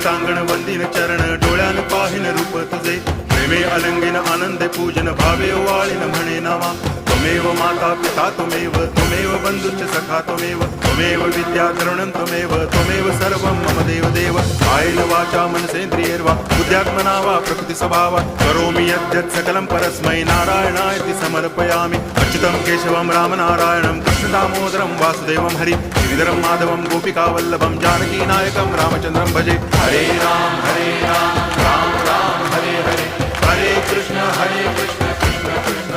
टांगण वंदिन चरण डोळ्यान पाहिन रूप तुझे प्रेमे अलंगिन आनंदे पूजन भावे वाळीन म्हणे नावा त्वमेव माता पिता त्वमेव बंधुश्च सखा त्वमेव विद्या तरुणं त्वमेव सर्वं मम देव कायेन वाचा मनसेन्द्रियैर्वा बुद्ध्यात्मना वा प्रकृति स्वभावा करोमि यद्यत् सकलं परस्मै नारायणायति समर्पयामि अच्युतं केशवं रामनारायणं कृष्णदामोदरं वासुदेवं हरि गिरिधरं माधवं गोपिकावल्लभं जानकीनायकं रामचन्द्रं भजे हरे राम राम राम हरे हरे हरे कृष्ण कृष्ण कृष्ण